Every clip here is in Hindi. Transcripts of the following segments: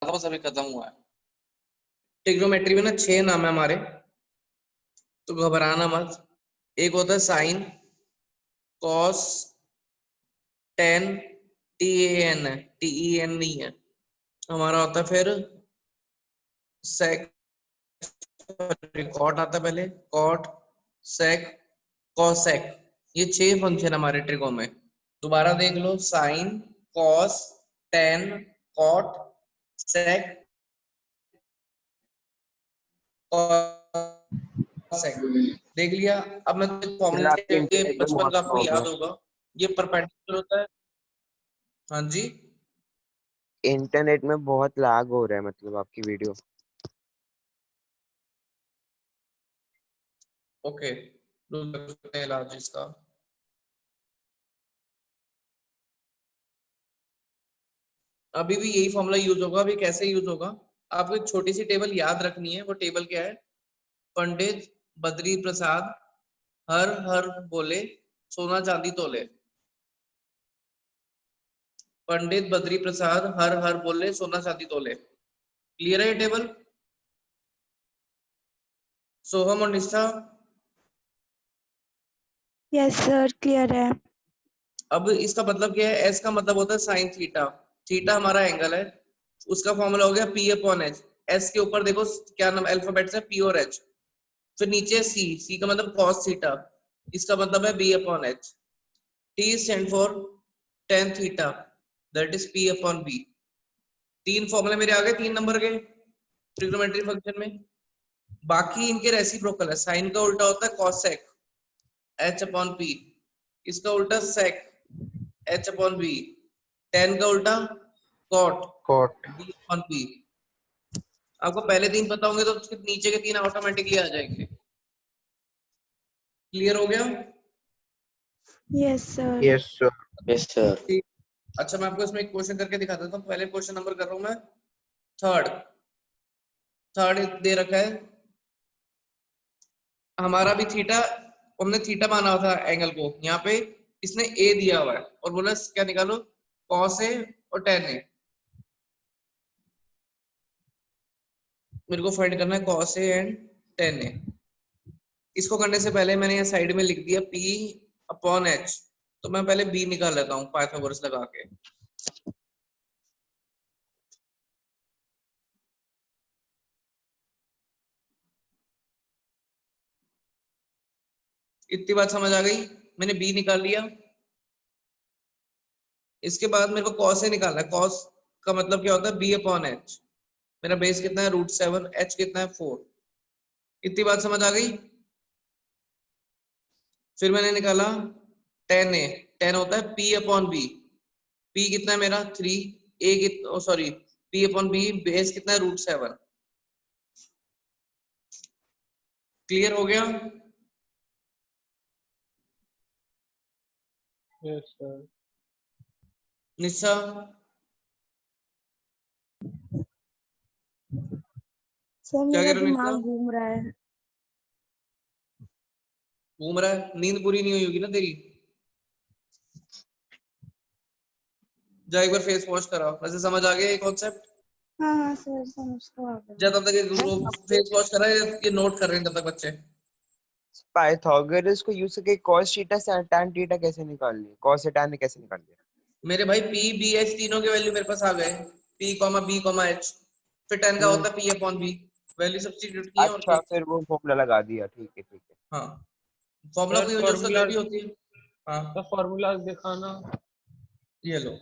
था बस अभी खत्म हुआ है। ट्रिग्नोमेट्री में ना 6 नाम है हमारे, तो घबराना मत। एक होता है sine, cos, tan, T A N है, टी ई एन नहीं है हमारा। होता है फिर सेक, कॉट आता है पहले, कॉट, सेक, कॉसेक। ये 6 फंक्शन हमारे ट्रिगो में। दोबारा देख लो, साइन, कॉस, टेन, कॉट, सेक, कॉसेक। देख लिया। अब मैं सर आपकी फॉर्मूले इंटरनेट में बचपन बहुत का आपको स्लो है। याद होगा। ये परपेंडिकुलर होता है। हाँ जी। इंटरनेट में बहुत लैग हो रहा है, मतलब आपकी वीडियो। ओके, इलाज इसका। अभी भी यही फॉर्मूला यूज होगा। अभी कैसे यूज होगा, आपको एक छोटी सी टेबल याद रखनी है। वो टेबल क्या है? पंडित बद्री प्रसाद हर हर बोले, सोना चांदी तोले। पंडित बद्री प्रसाद हर हर बोले, सोना चांदी तोले। क्लियर है ये टेबल? सोहम और निष्ठा। यस सर, क्लियर है। अब इसका मतलब क्या है? एस का मतलब होता है साइन थीटा। थीटा हमारा एंगल है। उसका फॉर्मूला हो गया पी अपॉन एच। एस के ऊपर देखो क्या नाम अल्फाबेट्स है, पी और एच। फिर नीचे सी, सी का मतलब कॉस थीटा। इसका मतलब है B upon H. T stand for tan theta, that is P upon B. 3 फॉर्मूले मेरे आ गए 3 नंबर के ट्रिग्नोमेट्री फंक्शन में। बाकी इनके रेसिप्रोकल है। साइन का उल्टा होता है कॉसेक, एच अपॉन पी। इसका उल्टा sec, H upon B. Tan का उल्टा cot, cot. B upon P. आपको पहले 3 पता होंगे तो उसके नीचे के 3 ऑटोमेटिकली आ जाएंगे। क्लियर हो गया? Yes sir. Yes sir. Yes sir. ठीक। अच्छा, मैं आपको इसमें एक क्वेश्चन करके दिखा देता हूँ। पहले क्वेश्चन नंबर कर रहा हूँ मैं थर्ड। थर्ड दे रखा है हमारा भी थीटा। हमने थीटा माना था एंगल को। यहाँ पे इसने ए दिया हुआ है और बोला क्या निकालो, कॉस ए और टेन ए। मेरे को फाइंड करना है कॉस ए एंड टेन ए। इसको करने से पहले मैंने यहाँ साइड में लिख दिया P अपॉन एच। तो मैं पहले B निकाल लेता हूँ पाइथागोरस लगा के। इतनी बात समझ आ गई? मैंने B निकाल लिया। इसके बाद मेरे को कॉस ए निकालना है। कॉस का मतलब क्या होता है? B upon H. मेरा बेस कितना है? √7। एच कितना है? 4। इतनी बात समझ आ गई? फिर मैंने निकाला टेन ए। टेन होता है P अपॉन बी। P कितना है मेरा? 3। ए कितना, sorry, P upon B base कितना है? √7। क्लियर हो गया? Yes sir. निशा। सर क्या मेरा कह रहे हो निशा? दिमाग घूम रहा है। घूम रहा है? नींद पूरी नहीं हुई होगी ना तेरी। जा एक बार फेस वॉश कराओ। वैसे समझ आ गया ये कॉन्सेप्ट? हाँ हाँ सर, समझ तो आ गया। जब तक फेस वॉश करा है, ये नोट कर रहे हैं तब तक बच्चे। पाइथागोरस को यूज करके cos थीटा से tan थीटा कैसे निकाल लिया, cos से tan कैसे निकाल लिया? मेरे भाई P B H तीनों के वैल्यू मेरे पास आ गए। P comma B comma H। फिर टेन का होता है P upon B। Value substitute की है और अच्छा, की। फिर वो फॉर्मूला लगा दिया, ठीक है ठीक है। हाँ, फॉर्मूला सर कोई यूज उसका फॉर्मूला, जो भी होती है। हाँ, सर फॉर्मूला दिखाना। ये लो।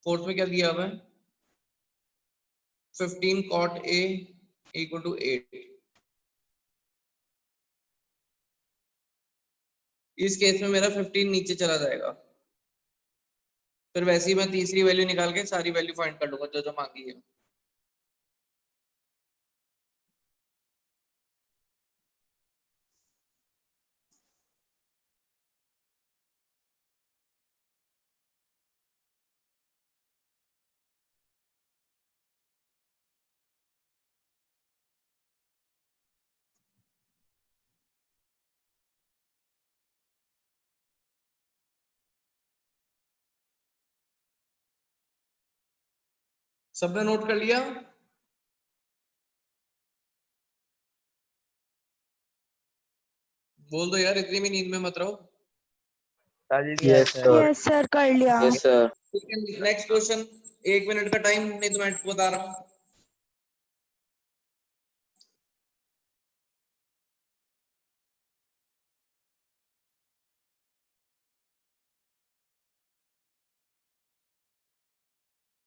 फोर्थ में क्या दिया हुआ है? 15 cot A इक्वल टू 8। इस केस में मेरा 15 नीचे चला जाएगा। फिर वैसे ही मैं तीसरी वैल्यू निकाल के सारी वैल्यू फाइंड कर लूंगा जो जो मांगी है। सबने नोट कर लिया? बोल दो यार, इतनी भी नींद में मत रहो। कर लिया Yes, sir. sir. Yes sir कर लिया। Yes sir. Next question, 1 minute का टाइम, नहीं तो मैं बता रहा हूँ।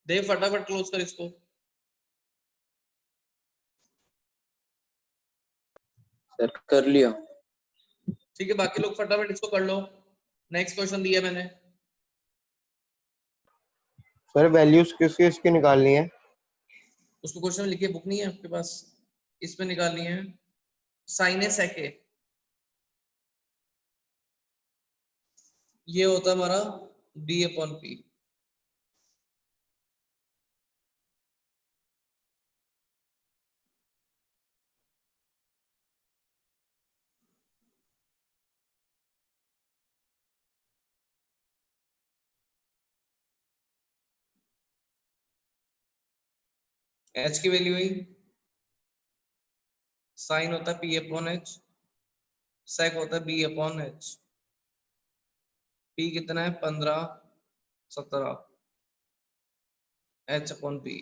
देव फटाफट क्लोज कर इसको। सर कर लिया। ठीक है, बाकी लोग फटाफट इसको कर लो। नेक्स्ट क्वेश्चन दिया मैंने। सर वैल्यूज किस किस की निकालनी है? उसको क्वेश्चन लिखिए, बुक नहीं है आपके पास? इसमें निकालनी है साइन ए सेक ए। ये होता है हमारा बी अपॉन पी। एच की वैल्यू हुई, साइन होता है पी अपॉन एच, सेक होता है बी अपॉन एच। पी कितना है? 15, 17, एच अपॉन पी।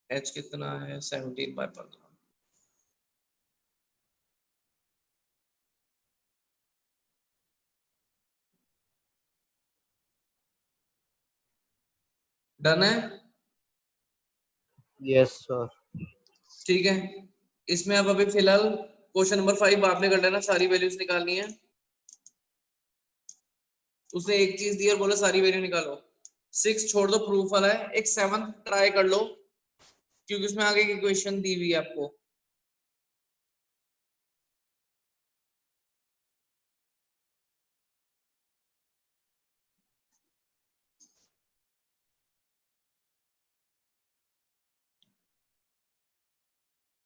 एच कितना है? 17/15। डन है? Yes sir. ठीक है, इसमें अब अभी फिलहाल क्वेश्चन नंबर 5 आपने कर लेना, सारी वैल्यूज निकालनी है। उसने एक चीज दी और बोला सारी वैल्यू निकालो। 6 छोड़ दो, प्रूफ वाला है। एक 7 ट्राई कर लो, क्योंकि उसमें आगे की क्वेश्चन दी हुई है आपको।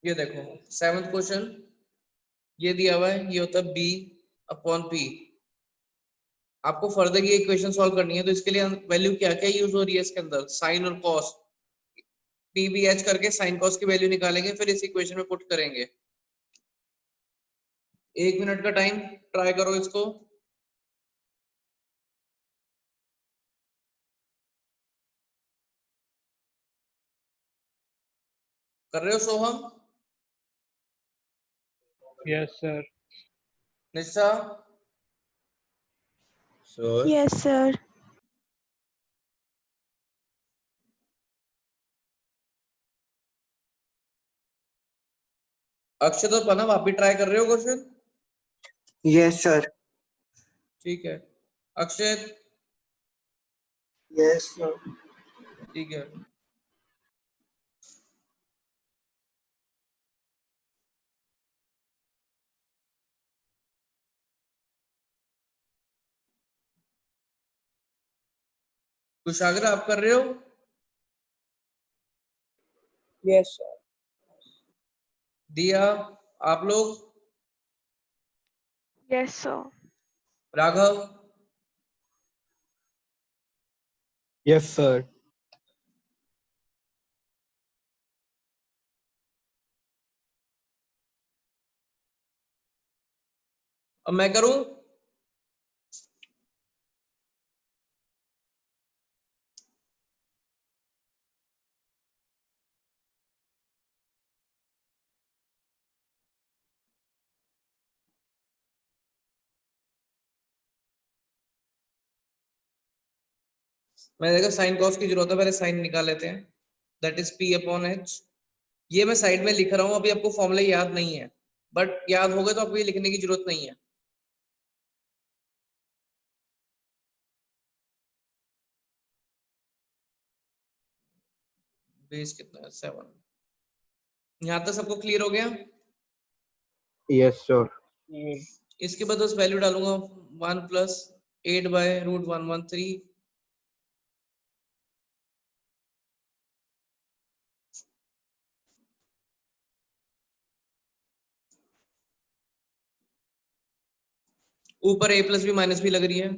ये देखो 7th क्वेश्चन, ये दिया हुआ है, ये होता है बी अपॉन पी। आपको फर्दर ये इक्वेशन सॉल्व करनी है, तो इसके लिए वैल्यू क्या क्या यूज हो रही है इसके अंदर? साइन और कॉस। पी बी एच करके साइन कॉस की वैल्यू निकालेंगे, फिर इस इक्वेशन में पुट करेंगे। 1 मिनट का टाइम, ट्राई करो इसको। कर रहे हो Soham? Yes, sir. Nisha? Sir yes sir. Akshat और प्रणव, आप भी ट्राई कर रहे हो क्वेश्चन? Yes sir. ठीक है। अक्षत? Yes sir. ठीक है। कुशाग्र, आप कर रहे हो? Yes sir. दिया? आप लोग? Yes sir. Raghav? Yes sir. अब मैं करूं? मैं देखा साइन कॉस की जरूरत है, पहले साइन निकाल लेते हैं। That is P upon H. ये मैं साइड में लिख रहा हूं, अभी आपको फॉर्मूला याद नहीं है, बट याद होगा तो आपको ये लिखने की जरूरत नहीं है। बेस कितना है? 7। यहां तक सबको क्लियर हो गया? Yes sir. इसके बाद उस वैल्यू डालूंगा 1 प्लस 8/√113। ऊपर a plus B minus B लग रही है।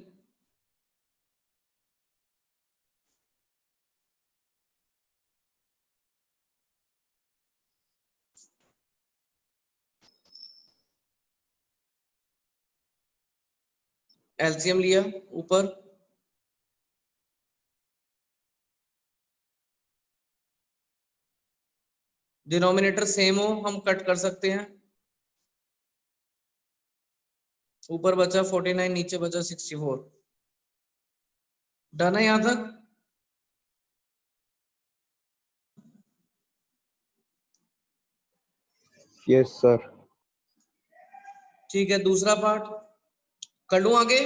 एलसीएम लिया ऊपर, डिनोमिनेटर सेम हो हम कट कर सकते हैं, ऊपर बचा 49, नीचे बचा 64। डन है यहां तक? Yes sir. ठीक है, दूसरा पार्ट कर लूं आगे,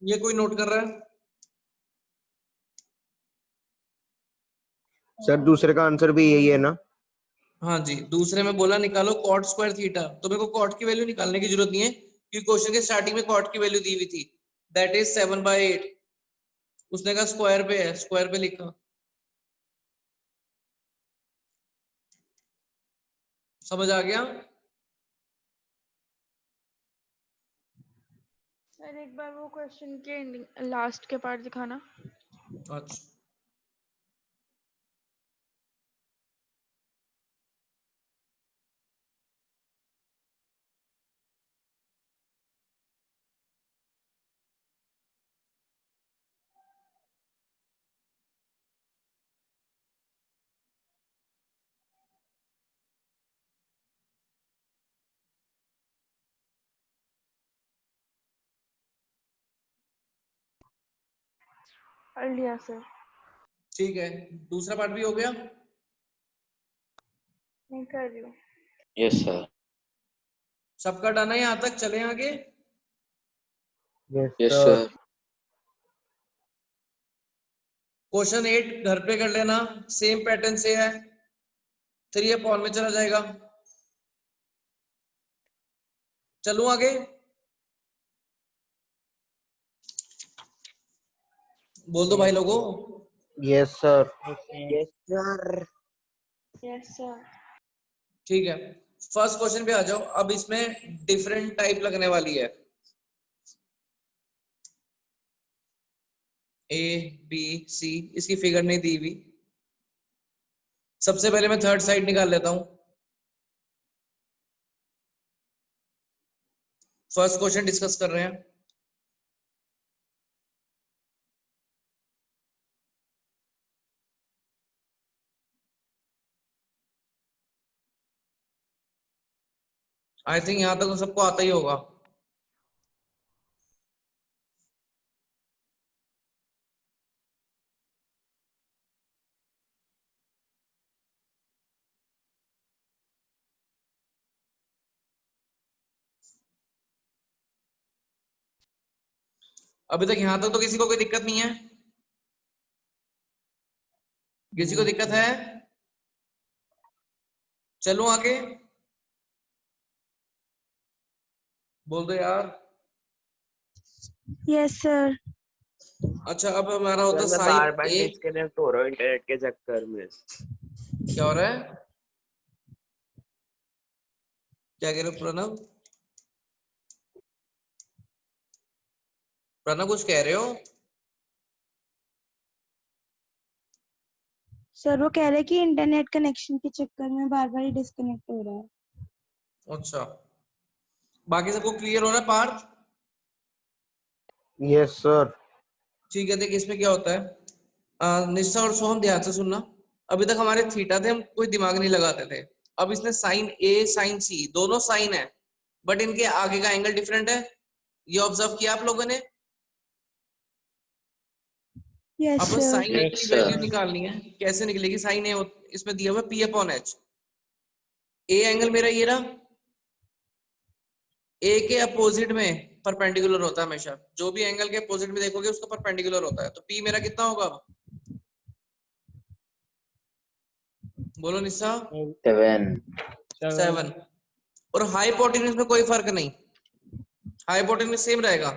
ये कोई नोट कर रहा है? सर दूसरे का आंसर भी यही है ना? हाँ जी, दूसरे में बोला निकालो कॉट स्क्वायर थीटा, तो मेरे को कॉट की वैल्यू निकालने की जरूरत नहीं है क्योंकि क्वेश्चन के स्टार्टिंग में कॉट की वैल्यू दी हुई थी, दैट इज 7/8। उसने कहा स्क्वायर पे है, स्क्वायर पे लिखा। समझ आ गया? सर एक बार वो क्वेश्चन के लास्ट के पार्ट दिखाना। अच्छा, कर लिया सर। ठीक है, दूसरा पार्ट भी हो गया। मैं कर रही हूँ। Yes sir. सबका डन है, यहां तक चले आगे। Yes yes sir. Sir. Question 8 घर पे कर लेना, सेम पैटर्न से है, 3 अपॉन में चला जाएगा। चलूं आगे? बोल दो भाई लोगों। Yes sir. Yes yes sir. Yes sir. ठीक है, फर्स्ट क्वेश्चन पे आ जाओ। अब इसमें डिफरेंट टाइप लगने वाली है, ए बी सी, इसकी फिगर नहीं दी हुई। सबसे पहले मैं थर्ड साइड निकाल लेता हूं। फर्स्ट क्वेश्चन डिस्कस कर रहे हैं। आई थिंक यहां तक तो सबको आता ही होगा। अभी तक यहां तक तो किसी को कोई दिक्कत नहीं है? किसी को दिक्कत है? चलो आगे, बोल दो यार। Yes sir. अच्छा, अब हमारा होता सर है मैं साइन बार बार ए। डिस्कनेक्ट हो रहा हूँ इंटरनेट के चक्कर में। क्या हो रहा है? क्या कह रहे हो प्रणव? प्रणव कुछ कह रहे हो? सर वो कह रहे कि इंटरनेट कनेक्शन के चक्कर में बार बार डिस्कनेक्ट हो रहा है। अच्छा, बाकी सबको क्लियर हो रहा है पार्थ? Yes sir. ठीक है, देखिए इसमें क्या होता है, निशा और सोहम ध्यान से सुनना। अभी तक हमारे थीटा थे, हम कोई दिमाग नहीं लगाते थे। अब इसने साइन ए साइन सी दोनों साइन है, बट इनके आगे का एंगल डिफरेंट है। ये ऑब्जर्व किया आप लोगों ने? यस अब सर। साइन ए यस की सर। वैल्यू निकालनी है। कैसे निकलेगी? साइन ए इसमें दिया हुआ P upon H. A angle मेरा ये रहा, ए के अपोजिट में परपेंडिकुलर होता है हमेशा। जो भी एंगल के अपोजिट में देखोगे उसका परपेंडिकुलर होता है। तो पी मेरा कितना होगा? बोलो निशा। 7। 7। और हाइपोटेन्यूज में कोई फर्क नहीं, हाइपोटेन्यूज सेम रहेगा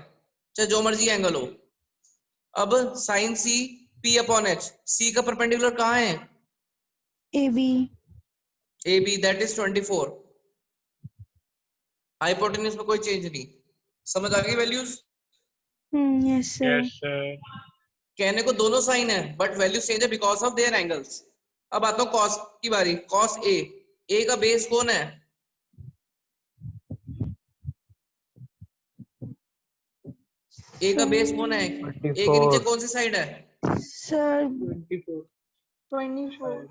चाहे जो मर्जी एंगल हो। अब sine C P upon H, C का परपेंडिकुलर कहाँ है? A B. A B, that is 24। Hypotenuse में कोई चेंज नहीं। समझ आ गई values? Yes sir. Yes sir. कहने को दोनों साइन है बट वैल्यू चेंज है बिकॉज ऑफ देयर एंगल्स। अब आता हूं कॉस की बारी। कॉस ए का बेस कौन है? ए का बेस कौन है? ए के नीचे कौन सी साइड है? सर 24 24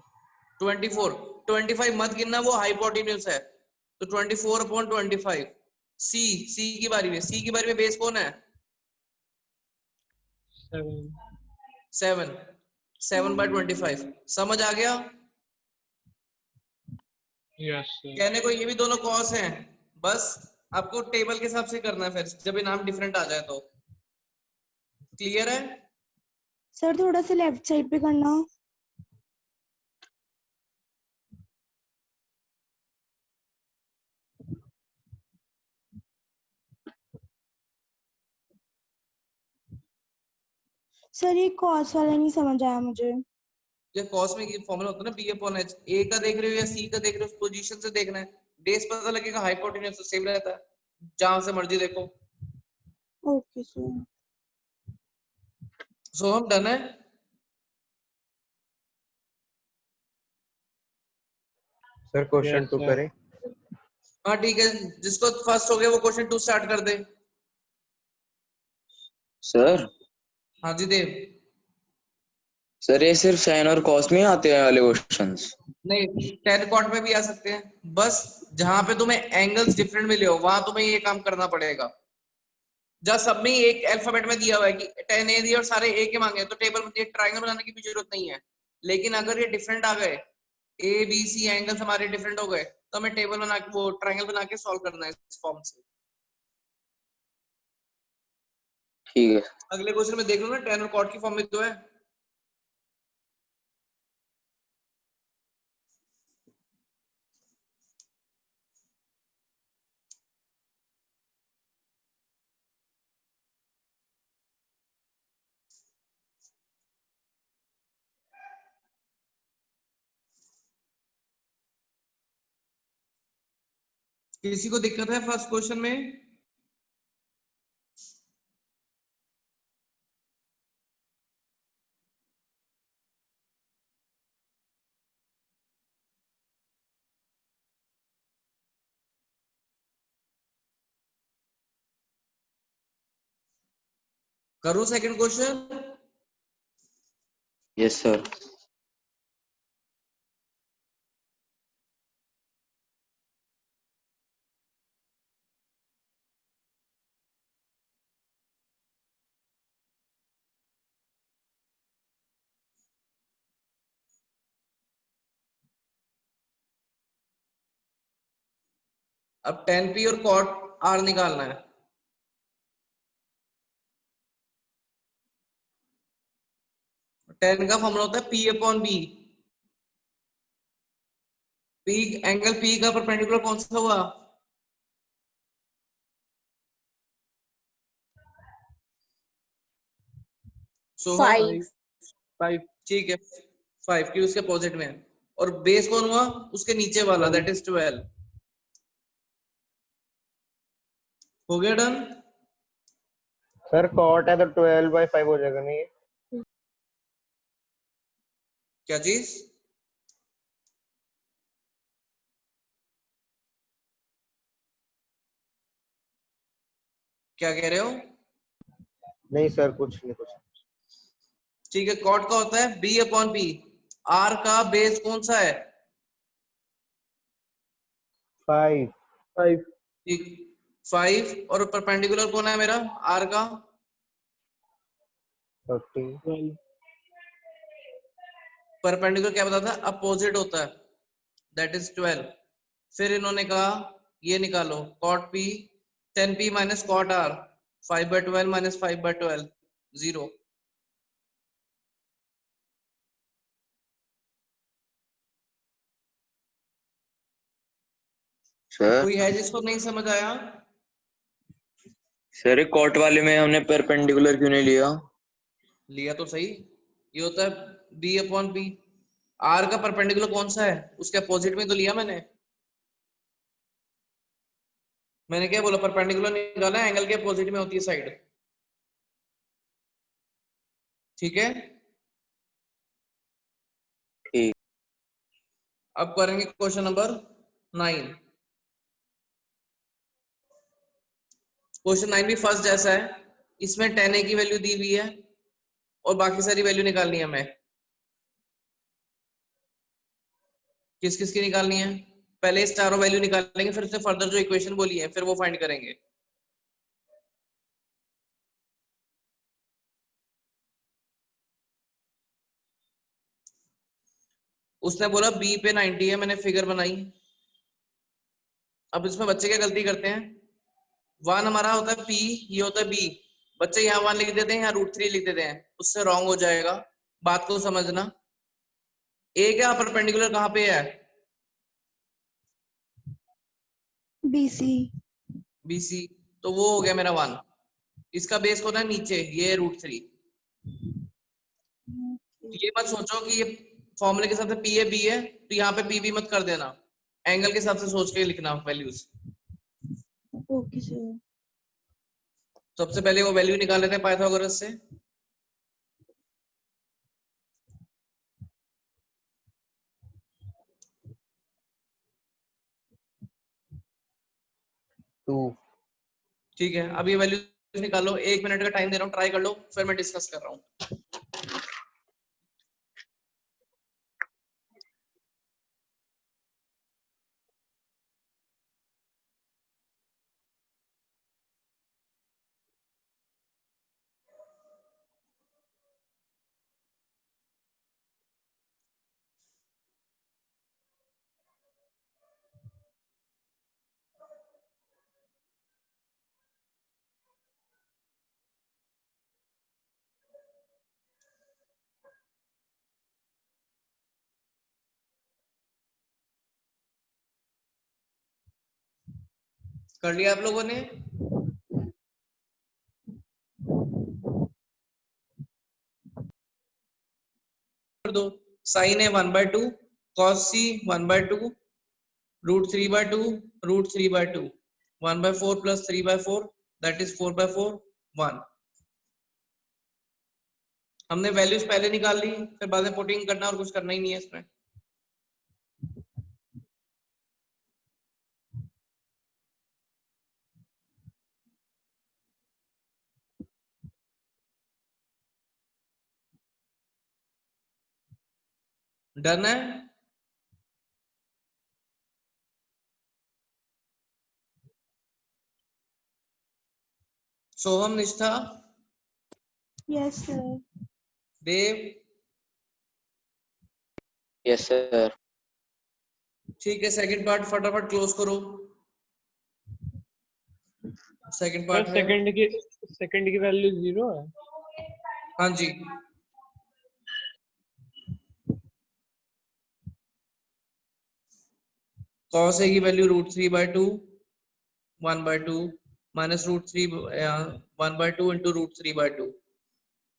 24। 25 मत गिनना, वो हाइपोटेन्यूज है, तो 24/25। सी की बारी में, सी की बारी में बेस कौन है? 7 7/25। समझ आ गया? यस सर कहने को ये भी दोनों कॉस हैं, बस आपको टेबल के हिसाब से करना है, फिर जब ये नाम डिफरेंट आ जाए तो। क्लियर है? सर थोड़ा सा लेफ्ट साइड पे करना। सर ये कॉस वाला नहीं समझ आया मुझे। ये कॉस में ये फॉर्मूला होता है ना, B/H। ए का देख रहे हो या सी का देख रहे हो, पोजीशन से देखना है, बेस पता लगेगा, हाइपोटेन्यूज तो सेम रहता है, जहां से मर्जी देखो। Okay sir. सो हम डन है। Sir question Yes, 2 sir. करें? हाँ ठीक है, जिसको फर्स्ट हो गया वो क्वेश्चन 2 स्टार्ट कर दे। सर हाँ जी देव। सर ये सिर्फ साइन और कॉस में ही आते हैं वाले क्वेश्चंस? नहीं, टेन कॉट में भी आ सकते हैं, बस जहां पे तुम्हें एंगल्स डिफरेंट मिले हो वहां तुम्हें ये काम करना पड़ेगा। जहाँ सब में एक अल्फाबेट में दिया हुआ है कि 10 ए दिया और सारे ए के मांगे, तो टेबल में एक ट्रायंगल बनाने की भी जरूरत नहीं है। लेकिन अगर ये डिफरेंट आ गए, ए बी सी एंगल्स हमारे डिफरेंट हो गए, तो हमें टेबल बना के, वो ट्रायंगल बना के सॉल्व करना है इस फॉर्म से। ठीक है। अगले क्वेश्चन में देख लो ना, टेन और कॉट की फॉर्म में तो है। किसी को दिक्कत है फर्स्ट क्वेश्चन में? करूं सेकंड क्वेश्चन? Yes sir. अब 10p और कॉट आर निकालना है। टेन का फॉर्मूला होता है P/B। पी एंगल पी का परपेंडिकुलर कौन सा हुआ? सोहम? 5 5 ठीक है, 5 की उसके अपोजिट में है। और बेस कौन हुआ? उसके नीचे वाला, दैट इज 12। हो गया डन? सर कॉट है तो 12/5 हो जाएगा नहीं? क्या चीज? क्या कह रहे हो? नहीं सर कुछ नहीं, कुछ ठीक है, कॉट का होता है B/P। आर का बेस कौन सा है? 5। 5 ठीक, 5। और परपेंडिकुलर कौन है मेरा आर का? 30। 12 परपेंडिकुलर क्या बताता है? अपोजिट होता है, दैट इज 12। फिर इन्होंने कहा ये निकालो, cot P 10p minus cot R, 5/12 minus 5/12, 0। Sir कोई है जिसको नहीं समझ आया? सर कॉट वाले में हमने परपेंडिकुलर क्यों नहीं लिया? लिया तो सही, ये होता है B/P। आर का परपेंडिकुलर कौन सा है? उसके अपोजिट में तो लिया मैंने। मैंने क्या बोला? परपेंडिकुलर निकाला, एंगल के अपोजिट में होती है साइड। ठीक है, ठीक। अब करेंगे क्वेश्चन नंबर 9। क्वेश्चन 9 भी फर्स्ट जैसा है। इसमें 10a की वैल्यू दी हुई है और बाकी सारी वैल्यू निकालनी है हमें। किस किस की निकालनी है? पहले इस चारों वैल्यू निकालेंगे, फिर से फर्दर जो इक्वेशन बोली है फिर वो फाइंड करेंगे। उसने बोला बी पे 90 है, मैंने फिगर बनाई। अब इसमें बच्चे क्या गलती करते हैं, वन हमारा होता है पी, ये होता है बी, बच्चे यहाँ वन लिख देते हैं, यहाँ √3 लिख देते हैं, उससे रॉन्ग हो जाएगा। बात को समझना। ए क्या परपेंडिकुलर कहाँ पे है? BC। BC। तो वो हो गया मेरा 1। इसका बेस होता है नीचे, ये √3। ये मत सोचो कि ये फॉर्मूले के हिसाब से पी है बी है तो यहाँ पे पी बी मत कर देना, एंगल के हिसाब से सोच के लिखना वैल्यूज। Okay sir. सबसे पहले वो वैल्यू निकाल लेते हैं पाइथागोरस से। टू। ठीक है, अब ये वैल्यू निकालो, 1 मिनट का टाइम दे रहा हूँ, ट्राई कर लो, फिर मैं डिस्कस कर रहा हूँ। कर लिया आप लोगों ने? कर दो। साइन है 1/2, cos C 1/2, √3/2, √3/2, 1/4 plus 3/4 that is 4/4, 1। हमने वैल्यूज पहले निकाल ली, फिर बाद में पुटिंग करना और कुछ करना ही नहीं है इसमें। डन है? Soham, Nishtha, yes sir. Dev. Yes sir. ठीक है, सेकंड पार्ट फटाफट क्लोज करो। सेकंड सर पार्ट है। सेकंड की वैल्यू 0 है। हाँ जी। cos a की value √3/2, 1/2 minus √3, 1/2 into √3/2,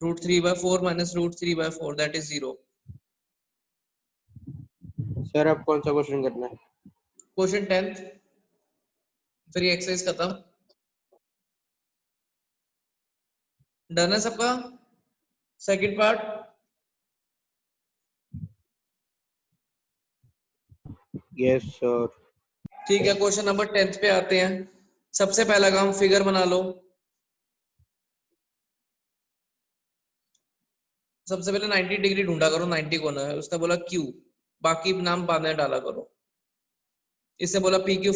√3/4 minus √3/4 that is 0। Sir अब कौन सा क्वेश्चन करना है? क्वेश्चन 10th, फिर ये एक्सरसाइज खत्म। डन है सबका? Second part. Yes sir. ठीक है, क्वेश्चन नंबर 10th पे आते हैं। सबसे पहला काम, फिगर बना लो। सबसे पहले 90 डिग्री ढूंढा करो, 90 कोना है, उसने बोला Q, बाकी नाम बाद में डाला करो। इसने बोला PQ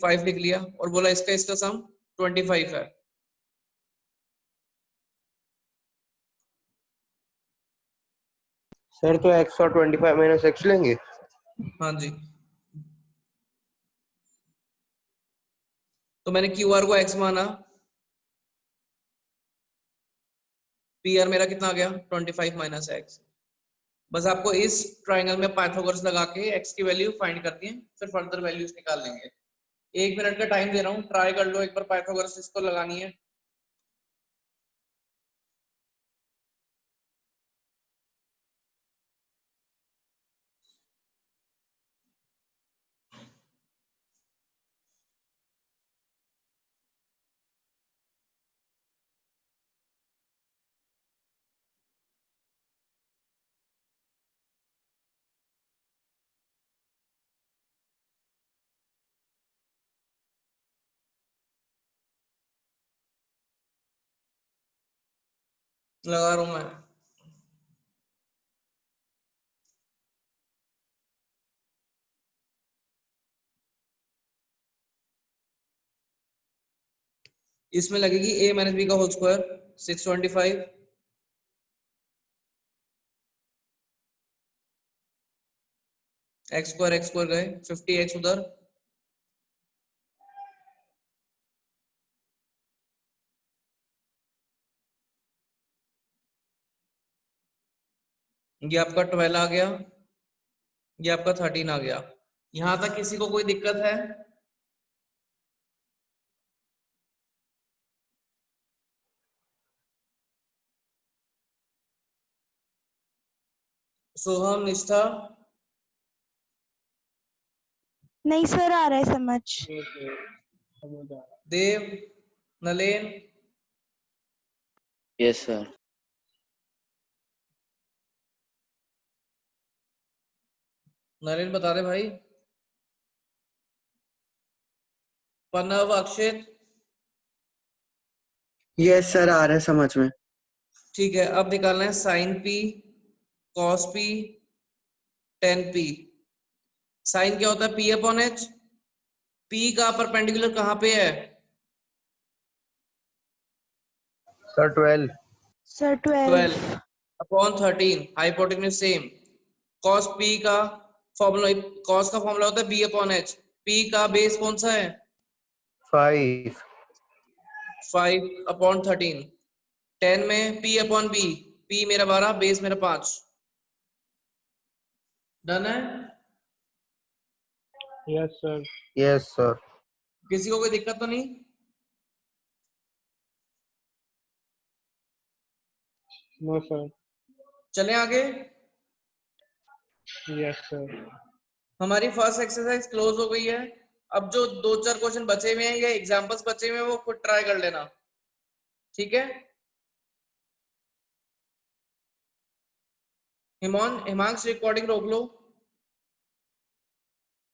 5 लिख लिया और बोला इसका सम 25 है। सर तो x और 25 माइनस x लेंगे। हाँ जी, तो मैंने QR को x माना, PR मेरा कितना आ गया 25 माइनस x। बस आपको इस ट्राइंगल में पाइथागोरस लगा के x की वैल्यू फाइंड करती है, फिर फर्दर वैल्यूज निकाल लेंगे। 1 मिनट का टाइम दे रहा हूँ, ट्राई कर लो एक बार, पाइथागोरस इसको लगानी है। लगा रहा हूं मैं। इसमें लगेगी a माइनस बी का होल स्क्वायर 625, एक्स स्क्वायर गए 50x उधर, ये आपका 12 आ गया, ये आपका 13 आ गया। यहां तक किसी को कोई दिक्कत है? सोहम, निष्ठा, नहीं सर, आ रहा है समझ। समझ आ रहा देव, नलेन, यस सर। नरेन बता दे भाई। प्रणव, अक्षित, यस सर, आ रहा है समझ में। ठीक है। अब निकालना है sine P, cos P, tan P. साइन क्या होता है? P upon H. पी का परपेंडिकुलर कहां पे है? Sir 12। Sir 12 12। Upon 13, hypotenuse same. Cos P का फॉर्मूला, कॉस का फॉर्मूला होता है बी अपॉन एच। पी का बेस कौन सा है? 5। 5 अपॉन 13। 10 में पी अपॉन बी, पी मेरा 12, बेस मेरा 5। डन है? Yes sir. Yes sir. किसी को कोई दिक्कत तो नहीं? No sir. चलें आगे। Yes sir. हमारी फर्स्ट एक्सरसाइज क्लोज हो गई है। अब जो 2-4 क्वेश्चन बचे हुए हैं या एग्जांपल्स बचे हुए हैं वो खुद ट्राई कर लेना, ठीक है? हिमांश, रिकॉर्डिंग रोक लो।